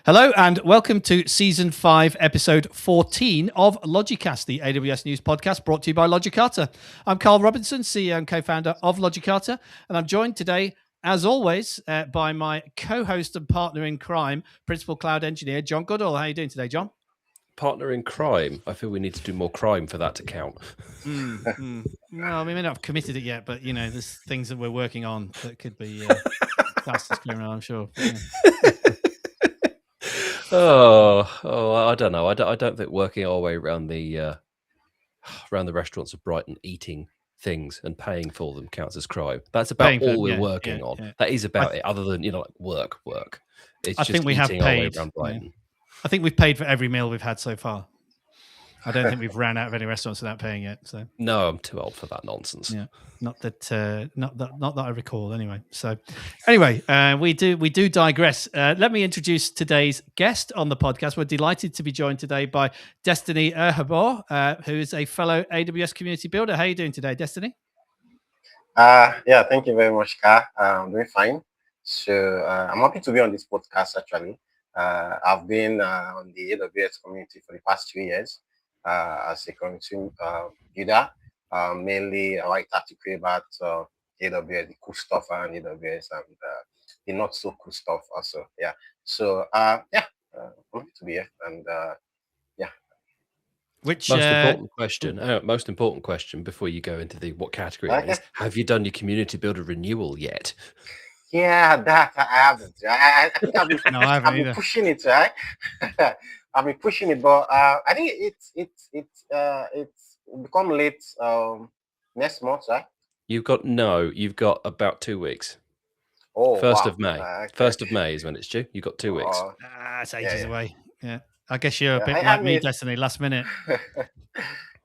Hello and welcome to Season 5, Episode 14 of Logicast, the AWS News podcast brought to you by Logicata. I'm Carl Robinson, CEO and co-founder of Logicata, and I'm joined today, as always, by my co-host and partner in crime, Principal Cloud Engineer, John Goodall. How are you doing today, John? Partner in crime? I feel we need to do more crime for that to count. Well, we may not have committed it yet, but, you know, there's things that we're working on that could be fastest clearing, I'm sure. Yeah. I don't know. I don't think working our way around the restaurants of Brighton, eating things and paying for them counts as crime. That's about all we're working on. Yeah. That is about it. Other than like work. It's just think we have paid. Our way around Brighton. Yeah. I think we've paid for every meal we've had so far. I don't think we've ran out of any restaurants without paying yet. So no, I'm too old for that nonsense. Yeah, not that I recall. Anyway, so anyway, we do digress. Let me introduce today's guest on the podcast. We're delighted to be joined today by Destiny Erhabor, who is a fellow AWS community builder. How are you doing today, Destiny? Yeah, thank you very much, Car. I'm doing fine. So I'm happy to be on this podcast. Actually, I've been on the AWS community for the past 2 years. As a community builder, mainly I like to create about AWS, the cool stuff around AWS, and the not so cool stuff also. Yeah. So I'm happy to be here, and yeah. Which most important question before you go into the what category it is: have you done your community builder renewal yet? Yeah, that I haven't. I think I've been pushing it, right? I've been pushing it, but I think it's become late next month, right? You've got about 2 weeks. Oh, 1st of May. 1st of May is when it's due. You've got 2 weeks. It's ages away. Yeah, I guess you're a bit like me, Destiny. Last minute.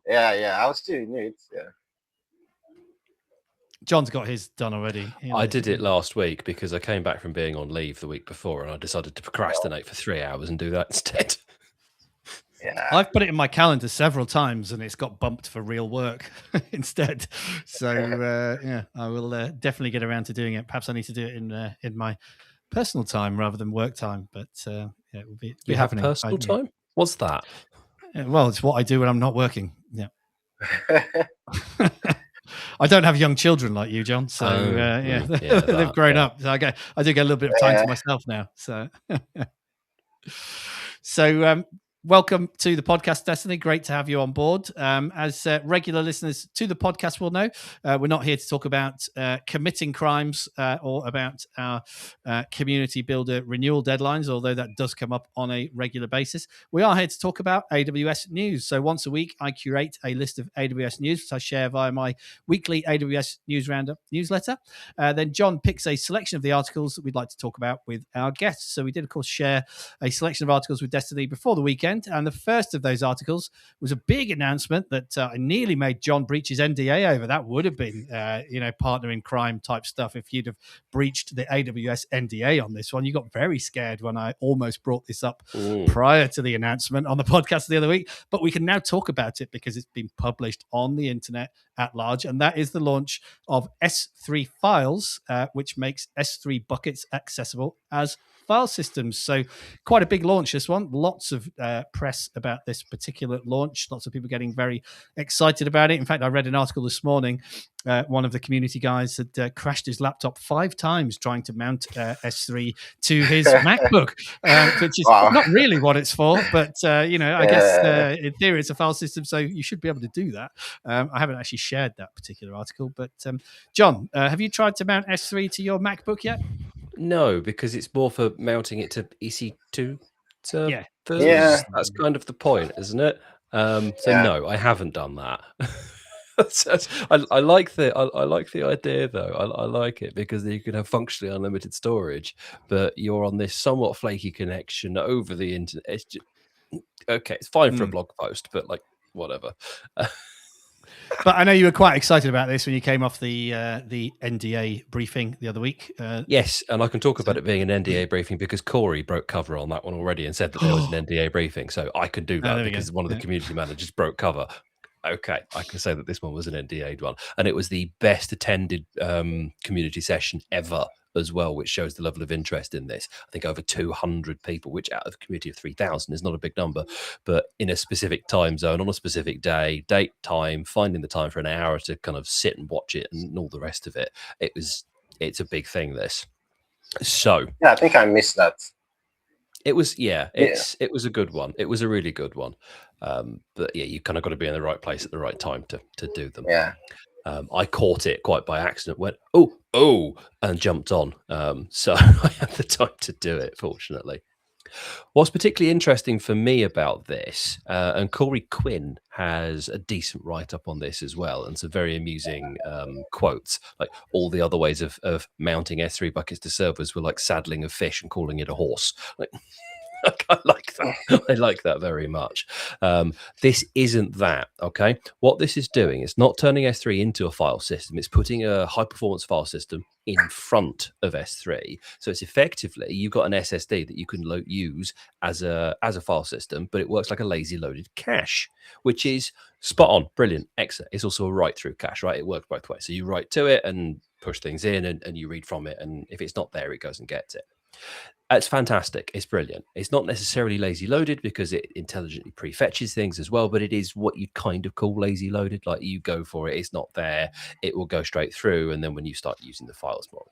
yeah. I'll still renew it. Yeah. John's got his done already. I did it last week because I came back from being on leave the week before, and I decided to procrastinate for 3 hours and do that instead. Yeah, I've put it in my calendar several times, and it's got bumped for real work instead. So I will definitely get around to doing it. Perhaps I need to do it in my personal time rather than work time. But it will be. You have personal time? What's that? Well, it's what I do when I'm not working. Yeah. I don't have young children like you, John. So they've grown up. So I do get a little bit of time to myself now. So, welcome to the podcast, Destiny. Great to have you on board. As regular listeners to the podcast will know, we're not here to talk about committing crimes or about our community builder renewal deadlines, although that does come up on a regular basis. We are here to talk about AWS news. So once a week, I curate a list of AWS news, which I share via my weekly AWS News Roundup newsletter. Then John picks a selection of the articles that we'd like to talk about with our guests. So we did, of course, share a selection of articles with Destiny before the weekend. And the first of those articles was a big announcement that I nearly made John breach his NDA over. That would have been, partner in crime type stuff if you'd have breached the AWS NDA on this one. You got very scared when I almost brought this up prior to the announcement on the podcast the other week. But we can now talk about it because it's been published on the internet at large. And that is the launch of S3 files, which makes S3 buckets accessible as file systems. So quite a big launch, this one. Lots of press about this particular launch. Lots of people getting very excited about it. In fact, I read an article this morning. One of the community guys had crashed his laptop 5 times trying to mount S3 to his MacBook, which is not really what it's for. But, I guess in theory, it's a file system, so you should be able to do that. I haven't actually shared that particular article. But, John, have you tried to mount S3 to your MacBook yet? No, because it's more for mounting it to EC2 servers. Yeah. That's kind of the point, isn't it? No, I haven't done that. I like the idea though. I like it because you can have functionally unlimited storage, but you're on this somewhat flaky connection over the internet. It's just, okay, it's fine for a blog post, but like whatever. But I know you were quite excited about this when you came off the NDA briefing the other week. Yes, and I can talk about it being an NDA briefing because Corey broke cover on that one already and said that there was an NDA briefing. So I could do that because one of the community managers broke cover. Okay, I can say that this one was an NDA one. And it was the best attended community session ever as well, which shows the level of interest in this. I think over 200 people, which out of a community of 3,000 is not a big number, but in a specific time zone, on a specific day, date, time, finding the time for an hour to kind of sit and watch it and all the rest of it. It's a big thing, this. So yeah, I think I missed that. it was, it was a good one. It was a really good one. But yeah, you kind of got to be in the right place at the right time to do them. Yeah. I caught it quite by accident, went, oh, and jumped on. So I had the time to do it, fortunately. What's particularly interesting for me about this, and Corey Quinn has a decent write-up on this as well, and some very amusing quotes, like all the other ways of mounting S3 buckets to servers were like saddling a fish and calling it a horse. Like, I like that. I like that very much. This isn't that, okay? What this is doing is not turning S3 into a file system. It's putting a high-performance file system in front of S3. So it's effectively, you've got an SSD that you can use as a file system, but it works like a lazy loaded cache, which is spot on, brilliant, excellent. It's also a write-through cache, right? It works both ways. So you write to it and push things in, and you read from it, and if it's not there, it goes and gets it. It's fantastic. It's brilliant. It's not necessarily lazy loaded because it intelligently prefetches things as well, but it is what you'd kind of call lazy loaded. Like, you go for it, it's not there, it will go straight through. And then when you start using the files more,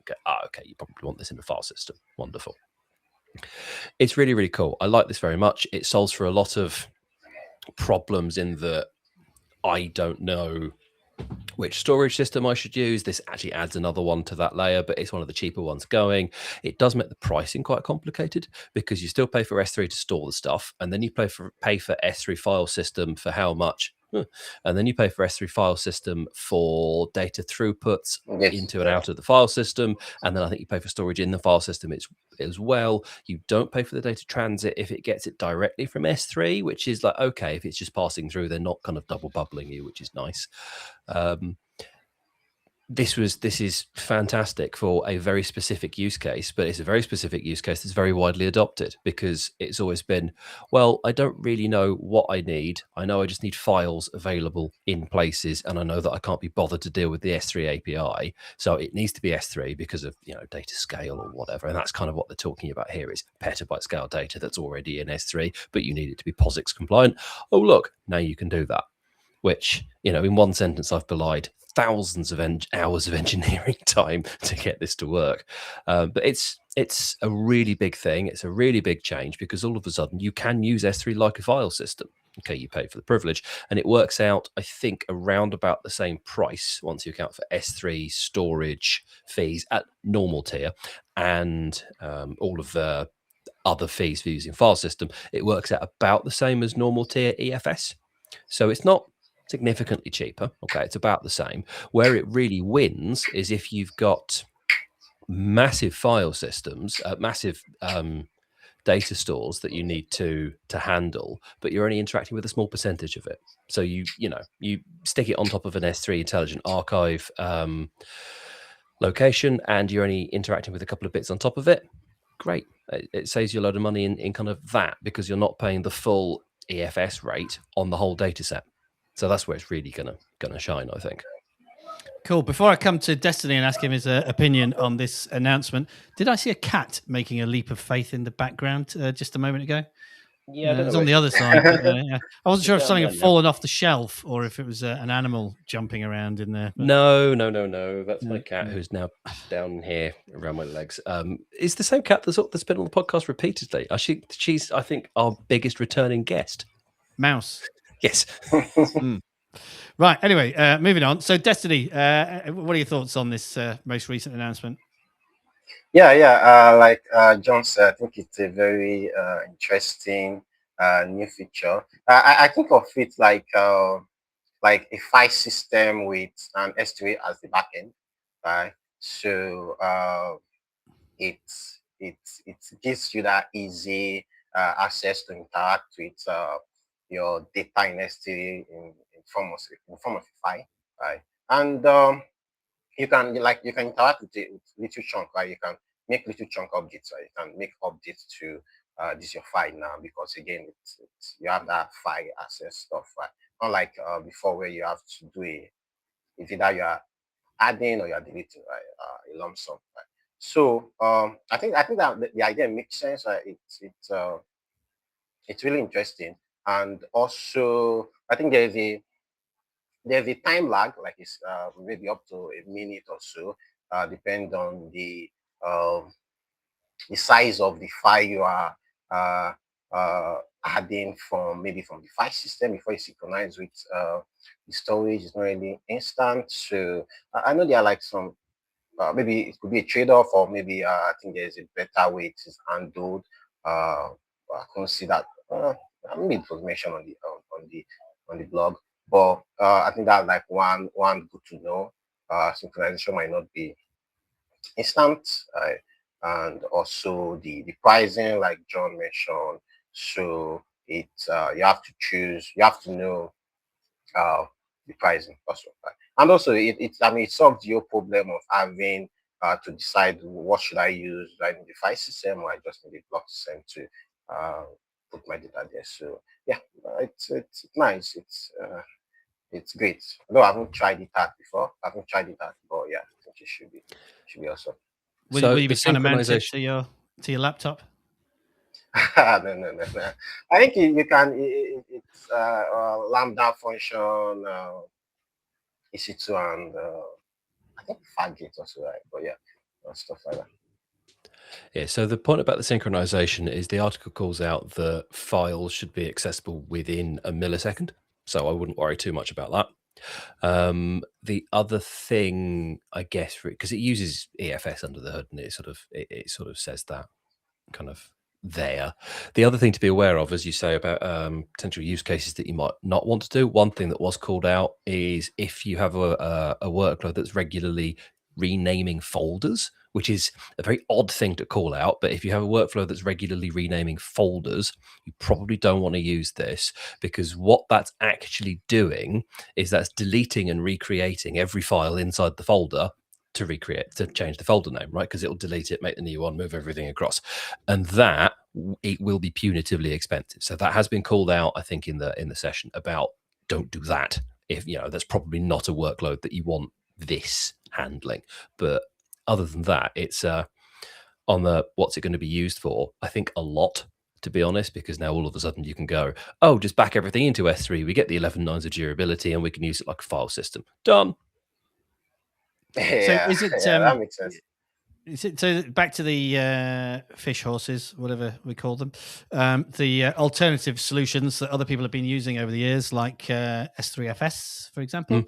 okay, you probably want this in the file system. Wonderful. It's really, really cool. I like this very much. It solves for a lot of problems in that I don't know which storage system I should use. This actually adds another one to that layer, but it's one of the cheaper ones going. It does make the pricing quite complicated because you still pay for S3 to store the stuff, and then you pay for S3 file system for how much? And then you pay for S3 file system for data throughputs into and out of the file system. And then I think you pay for storage in the file system as well. You don't pay for the data transit if it gets it directly from S3, which is like, okay, if it's just passing through, they're not kind of double bubbling you, which is nice. This is fantastic for a very specific use case, but it's a very specific use case that's very widely adopted because it's always been, well, I don't really know what I need. I know I just need files available in places, and I know that I can't be bothered to deal with the S3 API. So it needs to be S3 because of, data scale or whatever. And that's kind of what they're talking about here, is petabyte scale data that's already in S3, but you need it to be POSIX-compliant. Oh, look, now you can do that. Which, in one sentence, I've belied thousands of hours of engineering time to get this to work. But it's a really big thing. It's a really big change because all of a sudden you can use S3 like a file system. Okay, you pay for the privilege, and it works out, I think, around about the same price once you account for S3 storage fees at normal tier and all of the other fees for using file system. It works out about the same as normal tier EFS. So it's not significantly cheaper. Okay, it's about the same. Where it really wins is if you've got massive file systems, massive data stores that you need to handle, but you're only interacting with a small percentage of it. So you stick it on top of an S3 intelligent archive location, and you're only interacting with a couple of bits on top of it. Great. It saves you a load of money in kind of that, because you're not paying the full EFS rate on the whole data set. So that's where it's really gonna shine, I think. Cool. Before I come to Destiny and ask him his opinion on this announcement, did I see a cat making a leap of faith in the background just a moment ago? Yeah, it was on the other side. But, I wasn't sure if something had fallen off the shelf or if it was an animal jumping around in there. But... No. That's my cat who's now down here around my legs. It's the same cat that's been on the podcast repeatedly. She's, I think, our biggest returning guest. Mouse. Yes. Right. Anyway, moving on. So, Destiny, what are your thoughts on this most recent announcement? Yeah. Like John said, I think it's a very interesting new feature. I think of it like a file system with an S3 as the backend, right? So it gives you that easy access to interact with your data in S3 in form of a file, right? And you can interact with it with little chunk, right? You can make little chunk updates, right? You can make updates to this your file now, because again, it's you have that file access stuff, right? Not like before, where you have to do it's either you are adding or you are deleting, right? A lump sum, right? So I think that the idea makes sense. It's really interesting, and also I think there's a time lag, like it's maybe up to a minute or so, depend on the size of the file you are uh, adding from the file system before you synchronize with the storage. Is not really instant. So I know there are like some maybe it could be a trade-off, or maybe I think there's a better way it is handled. I can't see that. Maybe it was mentioned on the blog, but I think that's like one good to know. Synchronization might not be instant, and also the pricing, like John mentioned. So you have to choose. You have to know uh, the pricing also. And also, it solves your problem of having to decide what should I use. Do I need the file system, or I just need the block system to put my data there? So yeah, it's nice. It's great. Though I haven't tried it out before. I haven't tried it out, but yeah, I think it should be awesome. Will you the be trying to mount it synchronization. to your laptop? No. I think you can. It's lambda function, EC2, and I think Fargate also, right? But yeah, stuff like that. Yeah, so the point about the synchronization is the article calls out that files should be accessible within a millisecond. So I wouldn't worry too much about that. The other thing, I guess, because it uses EFS under the hood, and it sort of says that kind of there. The other thing to be aware of, as you say, about potential use cases that you might not want to do. One thing that was called out is if you have a workload that's regularly renaming folders, which is a very odd thing to call out. But if you have a workflow that's regularly renaming folders, you probably don't want to use this, because what that's actually doing is that's deleting and recreating every file inside the folder to change the folder name, right? Because it'll delete it, make the new one, move everything across, and that it will be punitively expensive. So that has been called out, I think, in the session about don't do that. If that's probably not a workload that you want this handling. But other than that, it's on the what's it going to be used for, I think a lot, to be honest, because now all of a sudden you can go, oh, just back everything into S3, we get the 11 nines of durability, and we can use it like a file system. Done. Yeah, So is it that makes sense. So back to the fish horses, whatever we call them, the alternative solutions that other people have been using over the years, like S3FS, for example.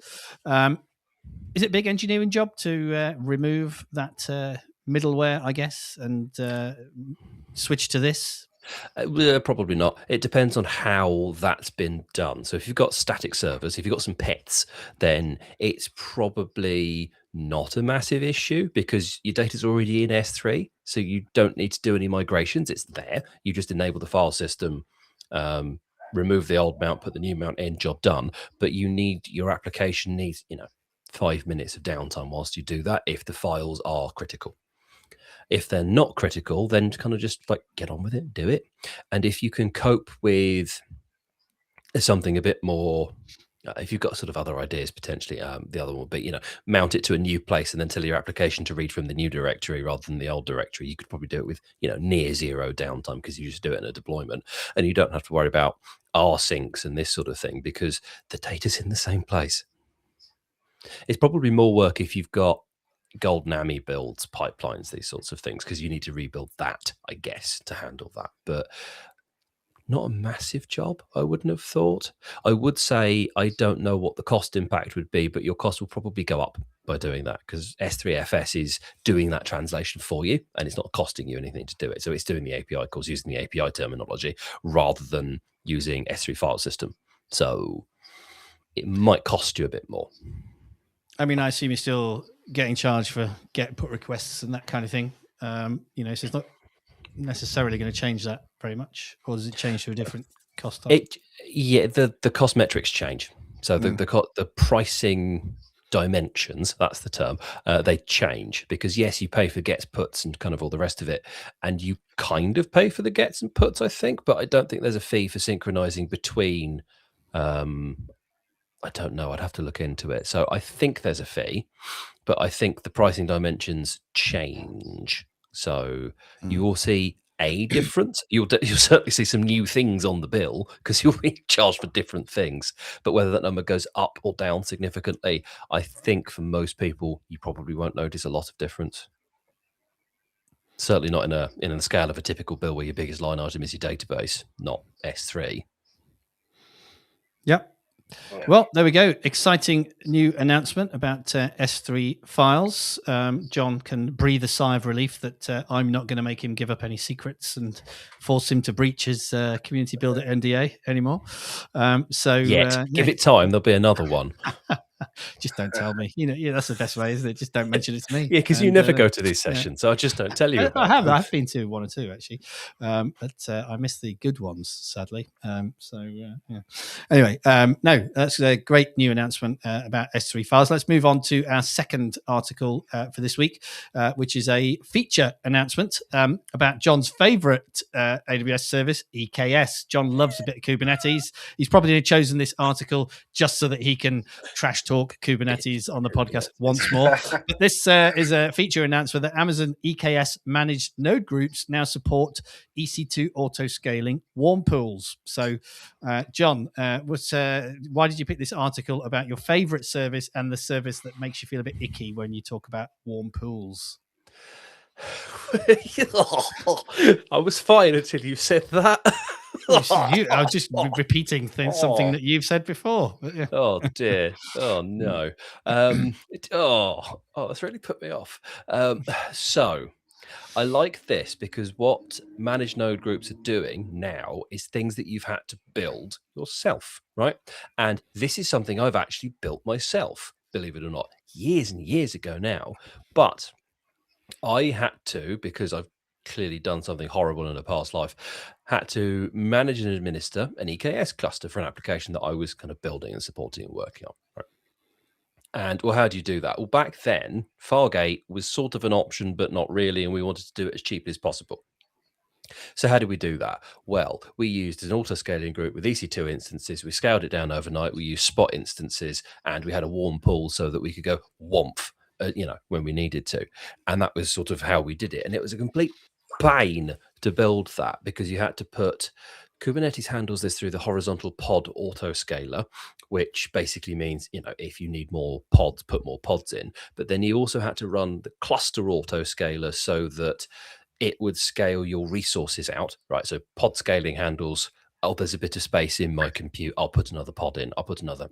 Is it a big engineering job to remove that middleware, I guess, and switch to this? Probably not. It depends on how that's been done. So if you've got static servers, if you've got some pets, then it's probably not a massive issue because your data's already in S3. So you don't need to do any migrations. It's there. You just enable the file system, remove the old mount, put the new mount in, job done. But your application needs, 5 minutes of downtime whilst you do that if the files are critical. If they're not critical, then kind of just like get on with it, do it. And if you can cope with something a bit more, if you've got sort of other ideas, potentially the other one would be, mount it to a new place and then tell your application to read from the new directory rather than the old directory. You could probably do it with, near zero downtime because you just do it in a deployment, and you don't have to worry about rsyncs and this sort of thing because the data's in the same place. It's probably more work if you've got golden AMI builds, pipelines, these sorts of things, because you need to rebuild that, I guess, to handle that. But not a massive job, I wouldn't have thought. I would say I don't know what the cost impact would be, but your cost will probably go up by doing that because S3FS is doing that translation for you and it's not costing you anything to do it. So it's doing the API calls using the API terminology rather than using S3 file system. So it might cost you a bit more. I mean, I assume you're still getting charged for get put requests and that kind of thing. So it's not necessarily going to change that very much, or does it change to a different cost type? The cost metrics change. So the pricing dimensions, that's the term, they change because yes, you pay for gets, puts, and kind of all the rest of it, and you kind of pay for the gets and puts, I think, but I don't think there's a fee for synchronizing between I don't know. I'd have to look into it. So I think there's a fee, but I think the pricing dimensions change. So you will see a difference. You'll certainly see some new things on the bill because you'll be charged for different things. But whether that number goes up or down significantly, I think for most people, you probably won't notice a lot of difference. Certainly not in a scale of a typical bill where your biggest line item is your database, not S3. Yep. Well, there we go. Exciting new announcement about S3 files. John can breathe a sigh of relief that I'm not going to make him give up any secrets and force him to breach his community builder NDA anymore. Give it time. There'll be another one. Just don't tell me. That's the best way, isn't it? Just don't mention it to me. Yeah, because you never go to these sessions, so I just don't tell you. I've been to one or two actually, but I missed the good ones sadly. Anyway, no, that's a great new announcement about S3 files. Let's move on to our second article for this week, which is a feature announcement about John's favorite AWS service, EKS. John loves a bit of Kubernetes. He's probably chosen this article just so that he can trash talk Kubernetes on the podcast once more. But this is a feature announcement that Amazon EKS managed node groups now support EC2 auto scaling warm pools. So, John, why did you pick this article about your favorite service and the service that makes you feel a bit icky when you talk about warm pools? I was fine until you said that. I was just repeating something that you've said before. Yeah. Oh dear. Oh no. That's really put me off. So I like this because what managed node groups are doing now is things that you've had to build yourself, right? And this is something I've actually built myself, believe it or not, years and years ago now. But I had to, because I've clearly done something horrible in a past life, had to manage and administer an EKS cluster for an application that I was kind of building and supporting and working on. Right? And well, how do you do that? Well, back then, Fargate was sort of an option, but not really, and we wanted to do it as cheaply as possible. So how did we do that? Well, we used an auto-scaling group with EC2 instances. We scaled it down overnight. We used Spot instances, and we had a warm pool so that we could go whomph, when we needed to. And that was sort of how we did it. And it was a complete pain to build that because you had to put Kubernetes handles this through the horizontal pod autoscaler, which basically means, if you need more pods, put more pods in. But then you also had to run the cluster autoscaler so that it would scale your resources out, right? So pod scaling handles, there's a bit of space in my compute, I'll put another pod in, I'll put another,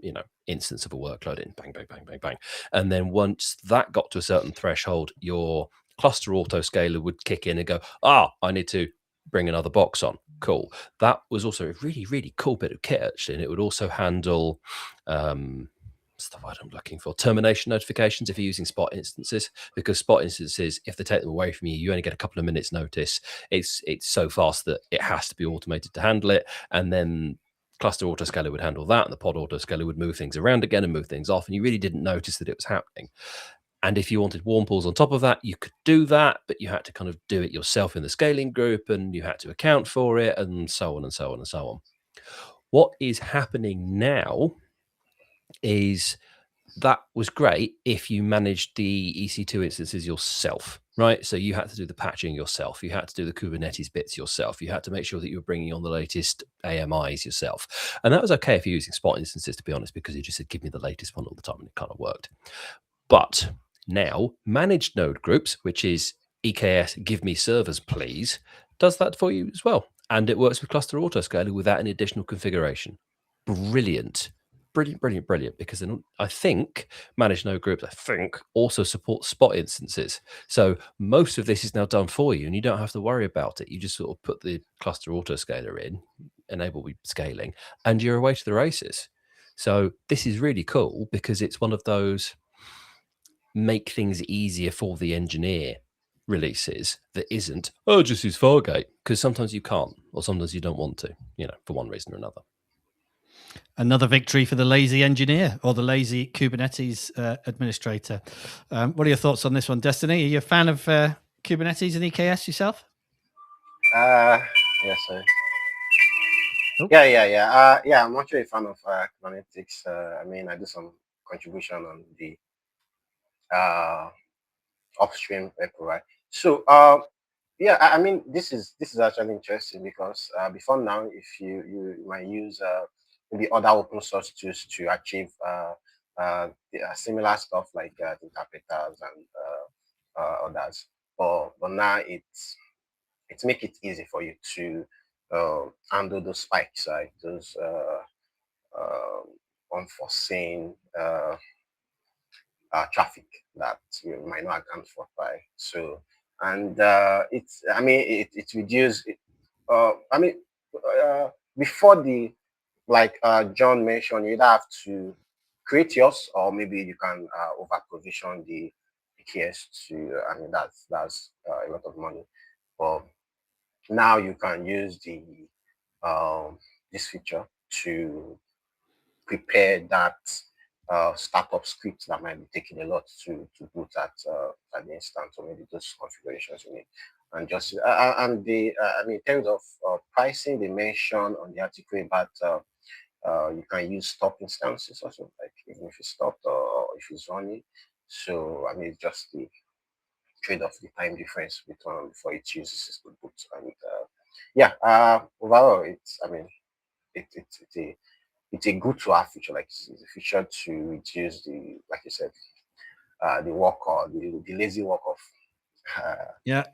instance of a workload in, bang, bang, bang, bang, bang. And then once that got to a certain threshold, your cluster autoscaler would kick in and go, I need to bring another box on. Cool. That was also a really, really cool bit of kit, actually. And it would also handle, what's the word I'm looking for? Termination notifications if you're using Spot instances, because Spot instances, if they take them away from you, you only get a couple of minutes notice. It's so fast that it has to be automated to handle it. And then cluster autoscaler would handle that, and the pod autoscaler would move things around again and move things off, and you really didn't notice that it was happening. And if you wanted warm pools on top of that, you could do that, but you had to kind of do it yourself in the scaling group, and you had to account for it, and so on and so on and so on. What is happening now is that was great if you managed the EC2 instances yourself, right? So you had to do the patching yourself. You had to do the Kubernetes bits yourself. You had to make sure that you were bringing on the latest AMIs yourself. And that was okay if you're using Spot instances, to be honest, because you just said, give me the latest one all the time, and it kind of worked. But now managed node groups, which is EKS, give me servers, please, does that for you as well. And it works with cluster autoscaler without any additional configuration. Brilliant. Brilliant, because then I think managed node groups, also support Spot instances. So most of this is now done for you, and you don't have to worry about it. You just sort of put the cluster autoscaler in, enable scaling, and you're away to the races. So this is really cool because it's one of those make things easier for the engineer releases that isn't, just use Fargate, because sometimes you can't, or sometimes you don't want to, for one reason or another. Another victory for the lazy engineer or the lazy Kubernetes administrator. What are your thoughts on this one, Destiny? Are you a fan of Kubernetes and EKS yourself? Yes, sir. Yeah. I'm actually a fan of Kubernetes. I mean, I do some contribution on the upstream provide. So, yeah, I mean, this is actually interesting because before now, if you might use maybe other open source tools to achieve similar stuff like interpreters and others, but now it's make it easy for you to handle those spikes, right? Those uh, unforeseen traffic that you might not account for, right? So, and it's, I mean, it reduces, I mean, before the, like John mentioned, you either have to create yours or maybe you can over provision the EKS to, I mean, that's a lot of money. But now you can use the this feature to prepare that startup script that might be taking a lot to boot at the instance, or maybe those configurations you need. And just and the I mean, in terms of pricing, they mentioned on the article about you can use stop instances also, like even if it's stopped or if it's running. So I mean, it's just the trade off the time difference between before it uses to boot. And yeah, overall, it's, I mean, it's a good to have feature, like it's a feature to reduce the, like you said, the work or the lazy work of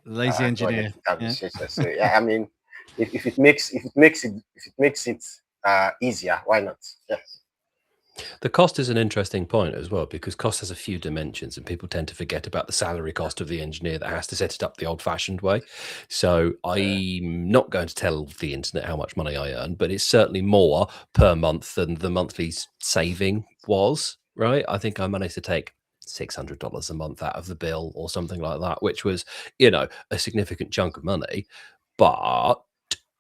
lazy engineer. So yeah, I mean, if it makes it easier, why not? Yeah. The cost is an interesting point as well, because cost has a few dimensions and people tend to forget about the salary cost of the engineer that has to set it up the old fashioned way. So I'm not going to tell the internet how much money I earn, but it's certainly more per month than the monthly saving was, right? I think I managed to take $600 a month out of the bill or something like that, which was, a significant chunk of money. But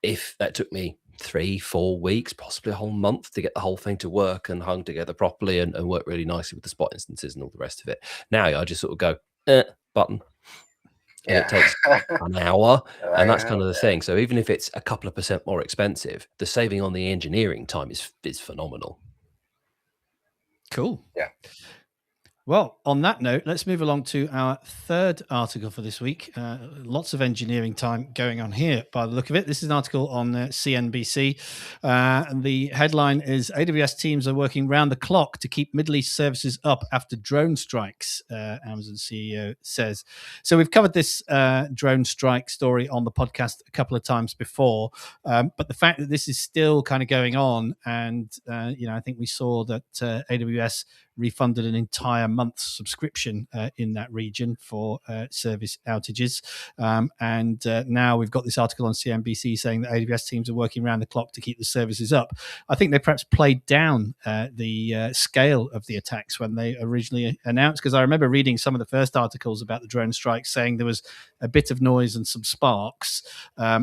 if that took me 3-4 weeks, possibly a whole month to get the whole thing to work and hung together properly and work really nicely with the spot instances and all the rest of it. Now I just sort of go button, and it takes an hour, and that's kind of the thing. So even if it's a couple of percent more expensive, the saving on the engineering time is phenomenal. Cool. Yeah. Well, on that note, let's move along to our third article for this week. Lots of engineering time going on here by the look of it. This is an article on CNBC. And the headline is AWS teams are working round the clock to keep Middle East services up after drone strikes, Amazon CEO says. So we've covered this drone strike story on the podcast a couple of times before. But the fact that this is still kind of going on, and, I think we saw that AWS refunded an entire month's subscription in that region for service outages. And now we've got this article on CNBC saying that AWS teams are working around the clock to keep the services up. I think they perhaps played down the scale of the attacks when they originally announced, because I remember reading some of the first articles about the drone strikes saying there was a bit of noise and some sparks.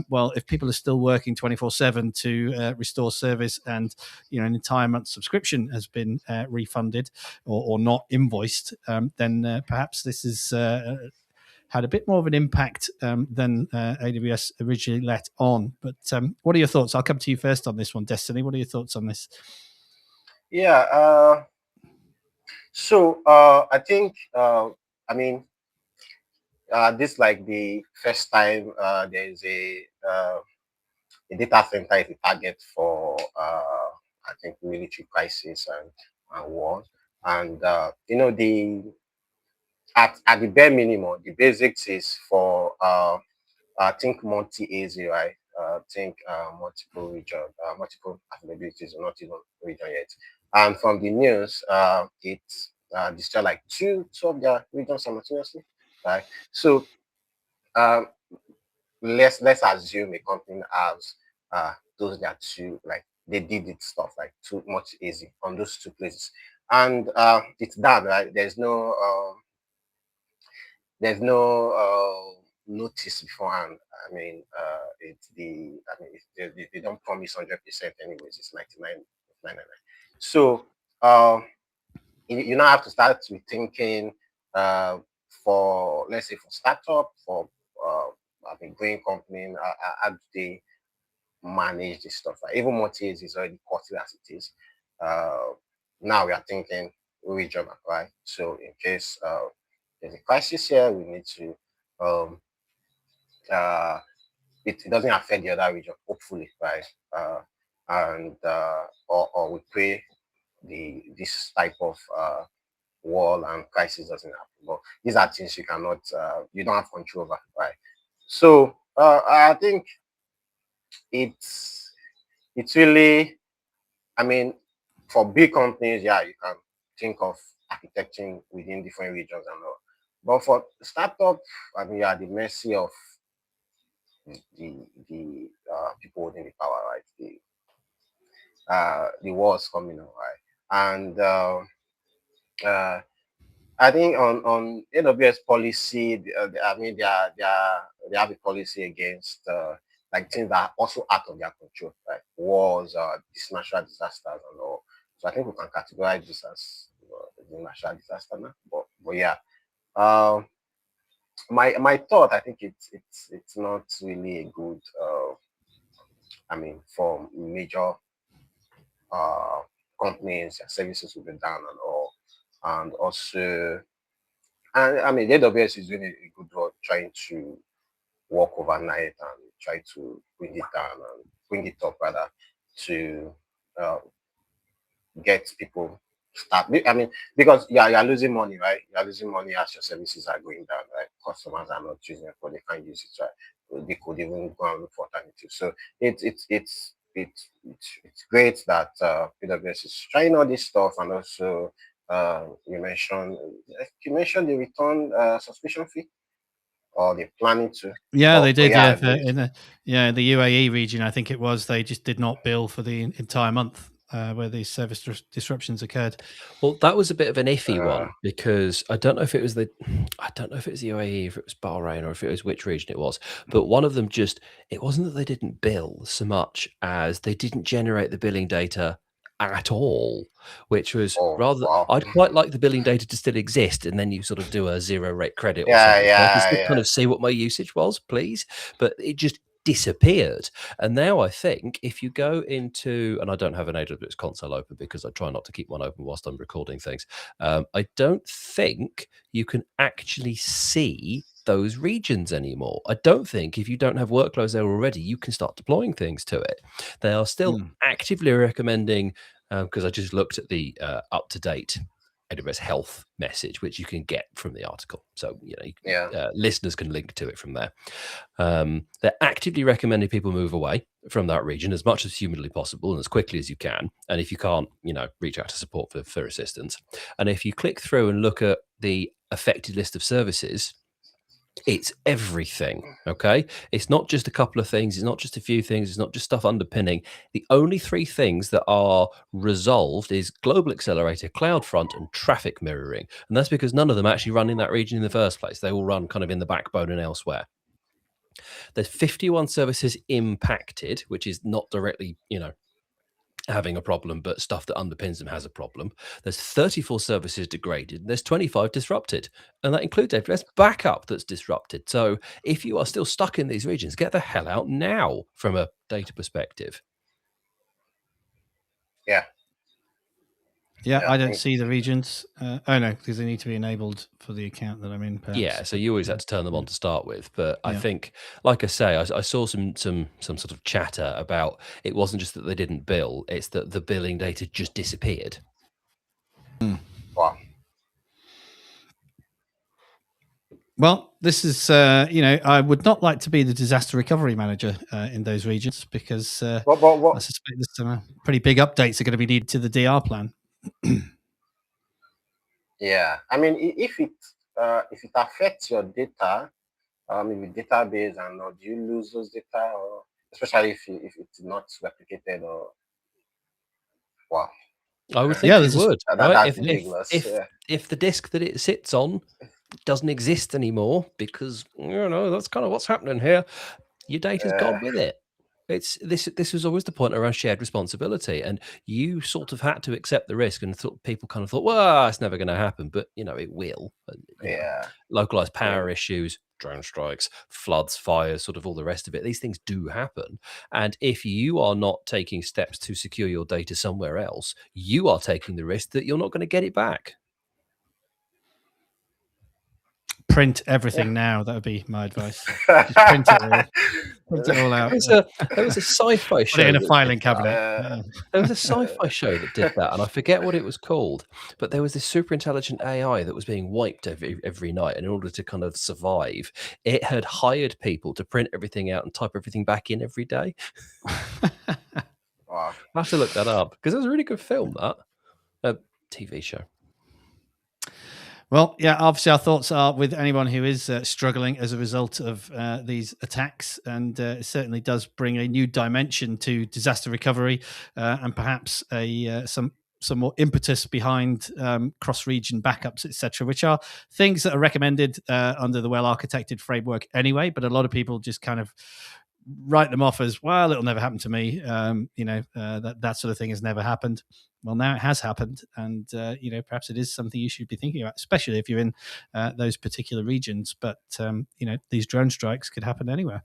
Well, if people are still working 24/7 to restore service, and an entire month's subscription has been refunded or not invoiced, then perhaps this has had a bit more of an impact than AWS originally let on. But what are your thoughts? I'll come to you first on this one, Destiny. What are your thoughts on this? Yeah. So I think I mean, this like the first time there is a data center is a target for I think military crisis and war. And the at the bare minimum, the basics is for I think multi-AZ, right? Think multiple region, multiple availabilities, not even region yet. And from the news, it's destroyed like two of their regions simultaneously, right? So let's assume a company has those that two, like they did it stuff like too much easy on those two places, and it's done, right? There's no notice beforehand. I mean, they don't promise 100% anyways. It's 99.99. So you now have to start with thinking for, let's say, for startup, for I mean growing company, how do they manage this stuff. Right? Even Multi is already costly as it is. Now we are thinking regional, right? So in case there's a crisis here, we need to it doesn't affect the other region, hopefully, right? Or we pray this type of war and crisis doesn't happen. But these are things you cannot, you don't have control over, right? So I think it's really, I mean, for big companies, yeah, you can think of architecting within different regions and all. But for startup, I mean, you are at the mercy of the people holding the power, right? The wars coming on, right? And I think on AWS policy, I mean, they have a policy against like things that are also out of their control, like wars, these natural disasters and all. So I think we can categorize this as the natural disaster now. But yeah, my thought, I think it's not really a good. I mean, for major companies, services will be down and all, and also. And I mean, AWS is doing a good work trying to work overnight and try to bring it down and bring it up rather to get people start. I mean, because you're losing money, right? You're losing money as your services are going down, right? Customers are not choosing it, but they can't use it, right? They could even go and look for alternatives. So it's great that AWS is trying all this stuff, and also you mentioned the return subscription fee, or they're planning to. Yeah, they did. Yeah, In the UAE region, I think it was. They just did not bill for the entire month where these service disruptions occurred. Well, that was a bit of an iffy one, because I don't know if it was the UAE, if it was Bahrain, or if it was which region it was. But one of them it wasn't that they didn't bill so much as they didn't generate the billing data at all, which was rather. wow. I'd quite like the billing data to still exist, and then you sort of do a zero rate credit or Yeah, something. So I can still yeah. kind of see what my usage was, please. But it just disappeared. And now I think if you go into, and I don't have an AWS console open because I try not to keep one open whilst I'm recording things. I don't think you can actually see those regions anymore. I don't think if you don't have workloads there already, you can start deploying things to it. They are still actively recommending, because I just looked at the up-to-date AWS health message, which you can get from the article. So, listeners can link to it from there. They're actively recommending people move away from that region as much as humanly possible and as quickly as you can. And if you can't, reach out to support for assistance. And if you click through and look at the affected list of services, it's everything. Okay, it's not just a couple of things, it's not just a few things, it's not just stuff underpinning. The only three things that are resolved is global accelerator, CloudFront, and traffic mirroring. And that's because none of them actually run in that region in the first place. They all run kind of in the backbone and elsewhere. There's 51 services impacted, which is not directly having a problem, but stuff that underpins them has a problem. There's 34 services degraded, and there's 25 disrupted, and that includes AWS backup that's disrupted. So if you are still stuck in these regions, get the hell out now from a data perspective. Yeah, I don't see the regions. Oh no, because they need to be enabled for the account that I'm in. Perhaps. Yeah, so you always had to turn them on to start with. But I think, like I say, I saw some sort of chatter about it wasn't just that they didn't bill; it's that the billing data just disappeared. Wow. Well, this is, I would not like to be the disaster recovery manager in those regions, because I suspect there's some pretty big updates are going to be needed to the DR plan. Yeah, I mean, if it affects your data, maybe database, and do you lose those data, or especially if it's not replicated, or wow. I would think it would. Right? If the disk that it sits on doesn't exist anymore, because that's kind of what's happening here, your data's gone with it. It's this was always the point around shared responsibility, and you sort of had to accept the risk, and people kind of thought, well, it's never going to happen, but it will. Yeah. Localized power issues, drone strikes, floods, fires, sort of all the rest of it. These things do happen, and if you are not taking steps to secure your data somewhere else, you are taking the risk that you're not going to get it back. Print everything now. That would be my advice. Just print it all. Print it all out. There was a sci-fi show. Put it in a filing cabinet. There was a sci-fi show that did that, and I forget what it was called, but there was this super intelligent AI that was being wiped every night, and in order to kind of survive, it had hired people to print everything out and type everything back in every day. Wow. I have to look that up because it was a really good film, that TV show. Well, yeah, obviously our thoughts are with anyone who is struggling as a result of these attacks, and it certainly does bring a new dimension to disaster recovery and perhaps some more impetus behind cross-region backups, etc., which are things that are recommended under the well-architected framework anyway, but a lot of people just kind of write them off as, well, it'll never happen to me. That sort of thing has never happened. Well, now it has happened, and perhaps it is something you should be thinking about, especially if you're in those particular regions. But these drone strikes could happen anywhere.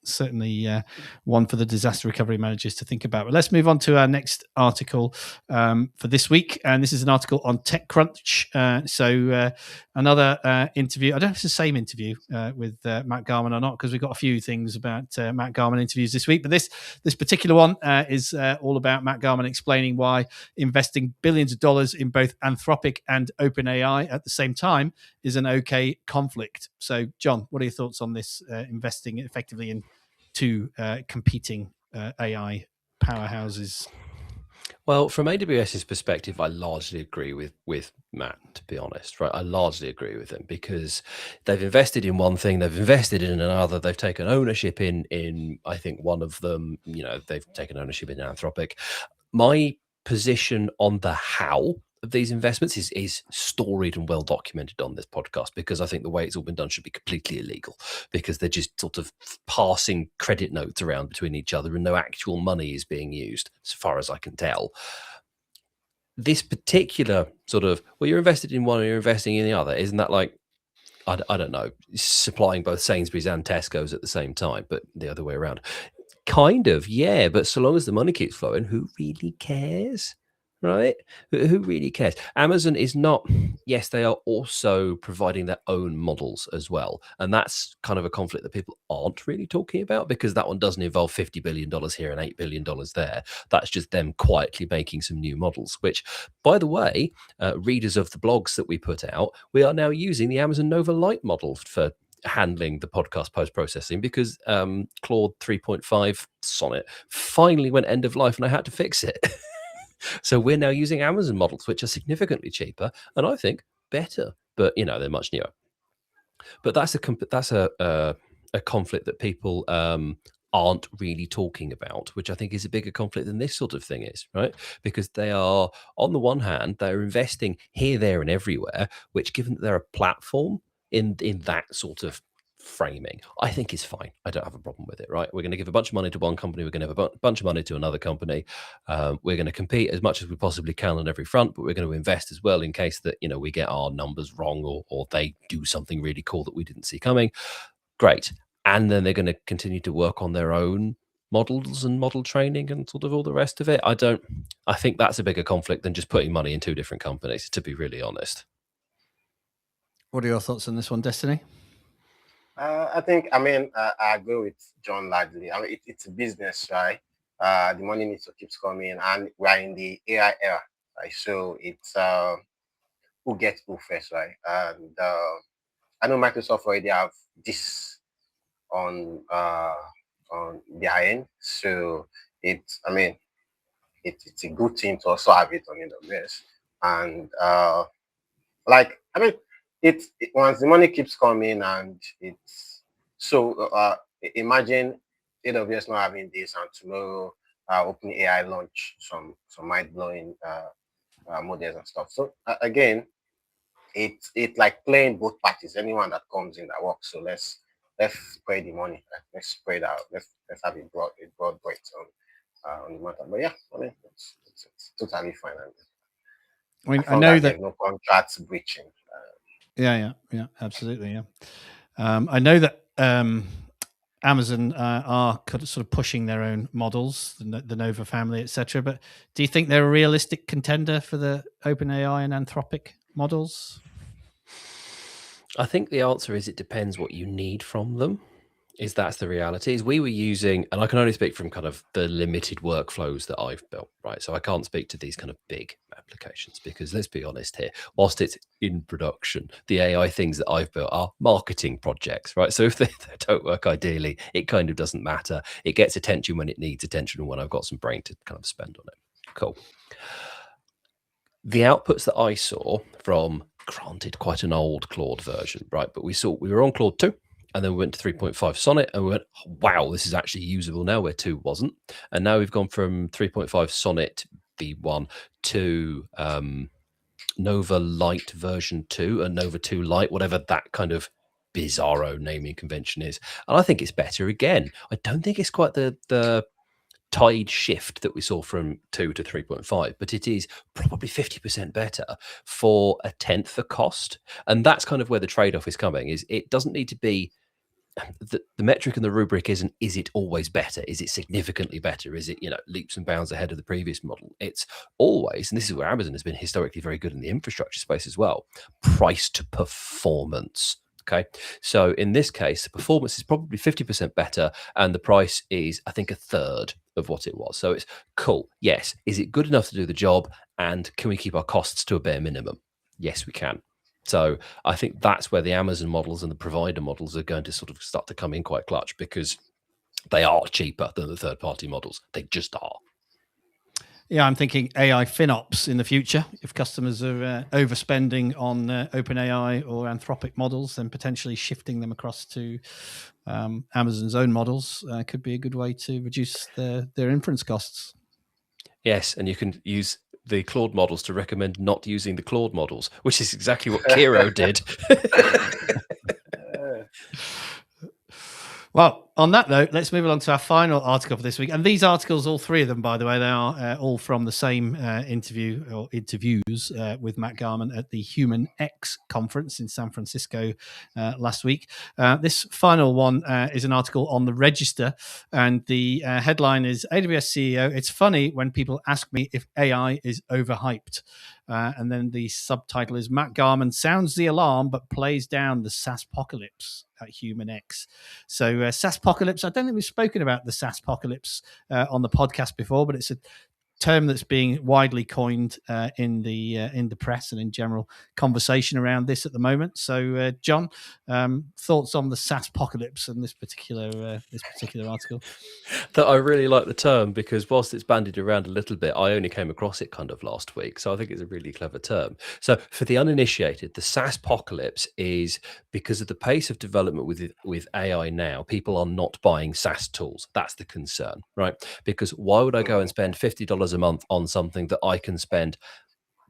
Certainly one for the disaster recovery managers to think about. But let's move on to our next article for this week. And this is an article on TechCrunch. Another interview. I don't know if it's the same interview with Matt Garman or not, because we've got a few things about Matt Garman interviews this week. But this particular one is all about Matt Garman explaining why investing billions of dollars in both Anthropic and OpenAI at the same time is an okay conflict. So, John, what are your thoughts on this investing effectively in two competing AI powerhouses? Well, from AWS's perspective, I largely agree with Matt, to be honest, right? I largely agree with him because they've invested in one thing, they've invested in another, they've taken ownership in I think one of them, they've taken ownership in Anthropic. My position on the how of these investments is storied and well documented on this podcast, because I think the way it's all been done should be completely illegal, because they're just sort of passing credit notes around between each other and no actual money is being used, as far as I can tell. This particular sort of, well, you're invested in one or you're investing in the other, isn't that like, I don't know, supplying both Sainsbury's and Tesco's at the same time, but the other way around? Kind of, yeah, but so long as the money keeps flowing, who really cares? Right? Who really cares? Amazon is not, yes, they are also providing their own models as well. And that's kind of a conflict that people aren't really talking about, because that one doesn't involve $50 billion here and $8 billion there. That's just them quietly making some new models, which, by the way, readers of the blogs that we put out, we are now using the Amazon Nova Lite model for handling the podcast post-processing, because Claude 3.5 Sonnet finally went end of life and I had to fix it. So we're now using Amazon models, which are significantly cheaper and I think better, but they're much newer. But that's a conflict that people aren't really talking about, which I think is a bigger conflict than this sort of thing is, right? Because they are, on the one hand, they're investing here, there, and everywhere, which, given that they're a platform in that sort of framing, I think is fine. I don't have a problem with it, right? We're going to give a bunch of money to one company, we're going to have a bunch of money to another company, we're going to compete as much as we possibly can on every front, but we're going to invest as well in case that we get our numbers wrong, or they do something really cool that we didn't see coming. Great. And then they're going to continue to work on their own models and model training and sort of all the rest of it. I think that's a bigger conflict than just putting money in two different companies, to be really honest. What are your thoughts on this one, Destiny? I agree with John largely. It's a business, right? The money needs to keep coming, and we're in the AI era, right? So it's who gets who first, right? And I know Microsoft already have this on their end, so it's a good thing to also have it on AWS, and once the money keeps coming, and it's so imagine AWS not having this, and tomorrow OpenAI launch some mind-blowing models and stuff. So again, it's like playing both parties. Anyone that comes in that works. So let's let's spread the money. Let's spread out. Let's have a broad break on the matter. But yeah, I mean, it's totally fine. I mean, As I long know as that. there's no contracts breaching. Yeah, absolutely. Yeah, I know that Amazon are sort of pushing their own models, the Nova family, etc. But do you think they're a realistic contender for the OpenAI and Anthropic models? I think the answer is it depends what you need from them. That's the reality. Is we were using, and I can only speak from kind of the limited workflows that I've built, right? So I can't speak to these kind of big applications because let's be honest here, whilst it's in production, the AI things that I've built are marketing projects, right? So if they don't work ideally, it kind of doesn't matter. It gets attention when it needs attention and when I've got some brain to kind of spend on it. Cool. The outputs that I saw from, granted, quite an old Claude version, right? But we were on Claude 2. And then we went to 3.5 Sonnet and we went, wow, this is actually usable now where 2 wasn't. And now we've gone from 3.5 Sonnet V1 to Nova Lite version 2 and Nova 2 Lite, whatever that kind of bizarro naming convention is. And I think it's better again. I don't think it's quite the tide shift that we saw from 2 to 3.5, but it is probably 50% better for a tenth the cost. And that's kind of where the trade-off is coming, is it doesn't need to be the metric and the rubric isn't, is it always better? Is it significantly better? Is it, leaps and bounds ahead of the previous model? It's always, and this is where Amazon has been historically very good in the infrastructure space as well, price to performance. Okay. So in this case, the performance is probably 50% better and the price is, I think, a third of what it was. So it's cool. Yes. Is it good enough to do the job? And can we keep our costs to a bare minimum? Yes, we can. So I think that's where the Amazon models and the provider models are going to sort of start to come in quite clutch because they are cheaper than the third-party models. They just are. Yeah, I'm thinking AI FinOps in the future. If customers are overspending on OpenAI or Anthropic models, then potentially shifting them across to Amazon's own models could be a good way to reduce their inference costs. Yes, and you can use the Claude models to recommend not using the Claude models, which is exactly what Kiro did. Well, on that note, let's move on to our final article for this week. And these articles, all three of them, by the way, they are all from the same interviews with Matt Garman at the Human X conference in San Francisco last week. This final one is an article on the Register, and the headline is AWS CEO, "It's funny when people ask me if AI is overhyped." And then the subtitle is Matt Garman sounds the alarm but plays down the SaaSpocalypse at Human X. So SaaSpocalypse, I don't think we've spoken about the SaaSpocalypse on the podcast before, but it's a term that's being widely coined in the press and in general conversation around this at the moment. So, John, thoughts on the SaaSpocalypse and this particular article? That I really like the term because whilst it's bandied around a little bit, I only came across it kind of last week. So I think it's a really clever term. So for the uninitiated, the SaaSpocalypse is because of the pace of development with AI now, people are not buying SaaS tools. That's the concern, right? Because why would I go and spend $50 a month on something that I can spend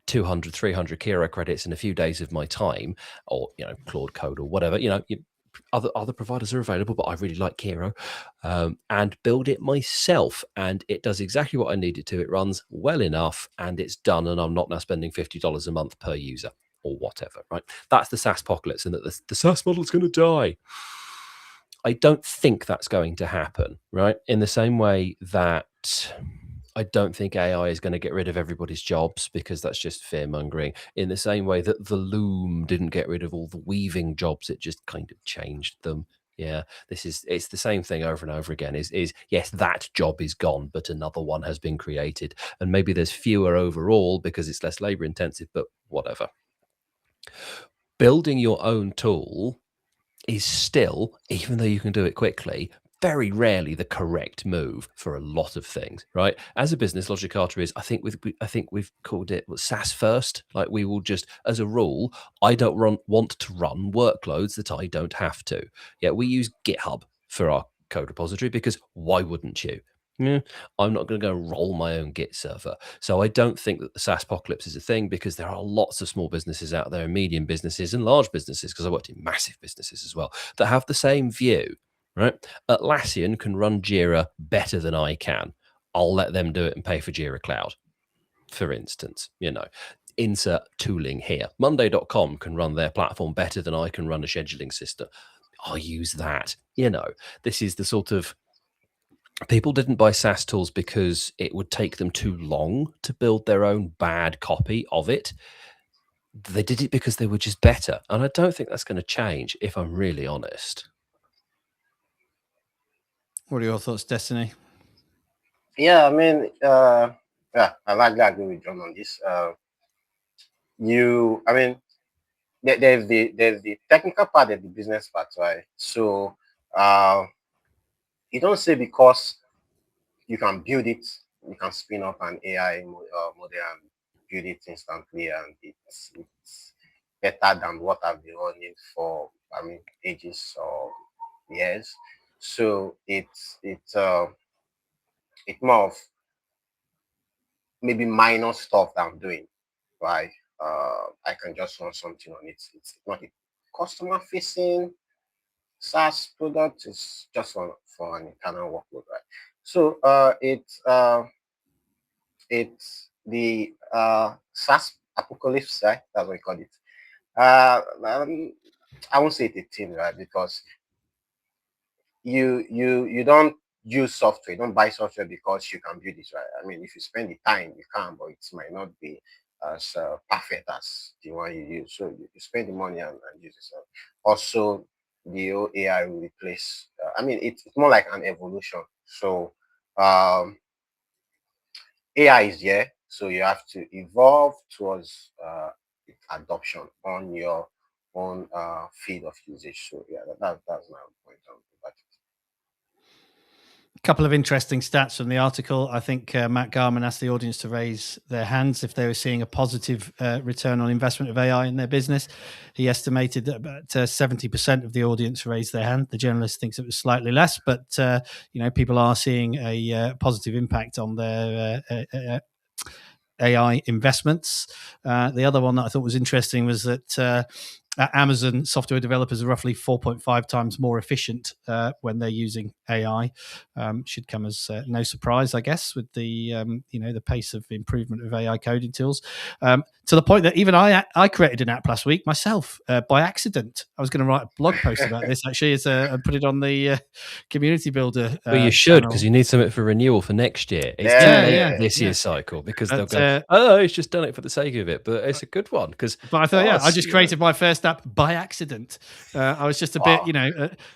200, 300 Kiro credits in a few days of my time, or, Claude Code or whatever, other providers are available, but I really like Kiro, and build it myself. And it does exactly what I need it to. It runs well enough and it's done. And I'm not now spending $50 a month per user or whatever, right? That's the SaaSpocalypse, and that the SaaS model is going to die. I don't think that's going to happen, right? In the same way that I don't think AI is going to get rid of everybody's jobs because that's just fear mongering. In the same way that the loom didn't get rid of all the weaving jobs, it just kind of changed them. Yeah, it's the same thing over and over again. Is yes, that job is gone, but another one has been created, and maybe there's fewer overall because it's less labor intensive, but whatever. Building your own tool is still, even though you can do it quickly, very rarely the correct move for a lot of things, right? As a business, Logic Artery is, I think we've called it SaaS first. Like, we will just, as a rule, I don't want to run workloads that I don't have to. Yeah, we use GitHub for our code repository because why wouldn't you? Yeah, I'm not going to go roll my own Git server. So I don't think that the SaaSpocalypse is a thing, because there are lots of small businesses out there, medium businesses and large businesses, because I worked in massive businesses as well, that have the same view, right? Atlassian can run Jira better than I can. I'll let them do it and pay for Jira Cloud, for instance. Insert tooling here. Monday.com can run their platform better than I can run a scheduling system. I'll use that. This is the sort of, people didn't buy SaaS tools because it would take them too long to build their own bad copy of it. They did it because they were just better. And I don't think that's going to change, if I'm really honest. What are your thoughts, Destiny? Yeah, I mean, I largely agree with John on this. There's the technical part and the business part, right? So, you don't say because you can build it, you can spin up an AI model and build it instantly, and it's better than what I've been running for, ages or years. So it's more of maybe minor stuff that I'm doing, right? I can just run something on it. It's not a customer facing SaaS product. It's just for an internal workload, right? So it's the SaaS apocalypse, right? That's what we call it. I won't say it's a team, right? Because you don't use software, you don't buy software because you can build it, right? I mean, if you spend the time, you can, but it might not be as perfect as the one you use. So you spend the money and use it. Also, the whole AI will replace. It's more like an evolution. So AI is here, so you have to evolve towards its adoption on your own field of usage. So yeah, that's my point on that. Couple of interesting stats from the article. I think Matt Garman asked the audience to raise their hands if they were seeing a positive return on investment of AI in their business. He estimated that about 70% of the audience raised their hand. The journalist thinks it was slightly less, but people are seeing a positive impact on their AI investments. The other one that I thought was interesting was that Amazon software developers are roughly 4.5 times more efficient when they're using AI. Should come as no surprise, I guess, with the the pace of improvement of AI coding tools. To the point that even I created an app last week myself by accident. I was going to write a blog post about this actually, and put it on the community builder. Well, you should, because you need something for renewal for next year. It's too late this year's cycle, because they'll go, "Oh, it's just done it for the sake of it." But it's a good one, because. But I thought, I just created my first app by accident. I was just a bit,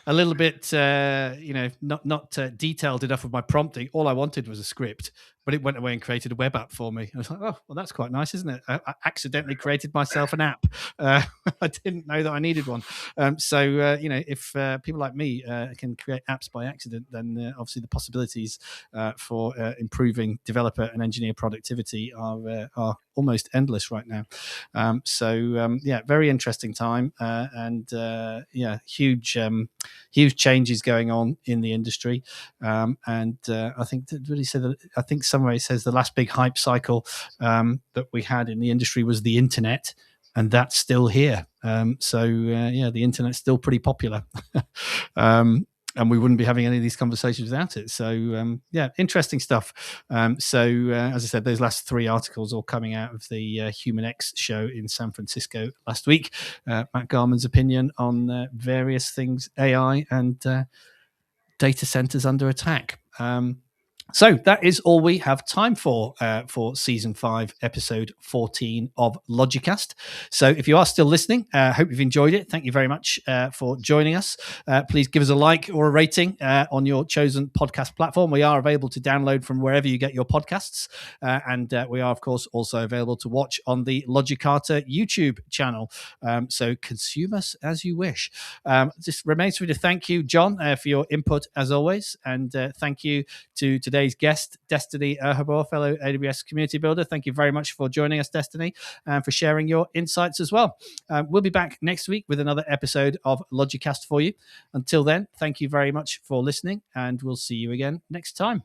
a little bit, not detailed enough with my prompting. All I wanted was a script, but it went away and created a web app for me. I was like, oh, well, that's quite nice, isn't it? I accidentally created myself an app. I didn't know that I needed one. If people like me can create apps by accident, then obviously the possibilities for improving developer and engineer productivity are almost endless right now. Very interesting time, and huge changes going on in the industry. I think that really said that. I think somewhere it says the last big hype cycle that we had in the industry was the internet, and that's still here. The internet's still pretty popular. And we wouldn't be having any of these conversations without it. So, interesting stuff. As I said, those last three articles all coming out of the HumanX show in San Francisco last week. Matt Garman's opinion on various things, AI and data centers under attack. So that is all we have time for season 5, episode 14 of Logicast. So if you are still listening, hope you've enjoyed it. Thank you very much for joining us. Please give us a like or a rating on your chosen podcast platform. We are available to download from wherever you get your podcasts. And we are, of course, also available to watch on the Logicata YouTube channel. So consume us as you wish. Just remains for me to thank you, John, for your input as always. And thank you to today's guest, Destiny Erhabor, fellow AWS community builder. Thank you very much for joining us, Destiny, and for sharing your insights as well. We'll be back next week with another episode of Logicast for you. Until then, thank you very much for listening, and we'll see you again next time.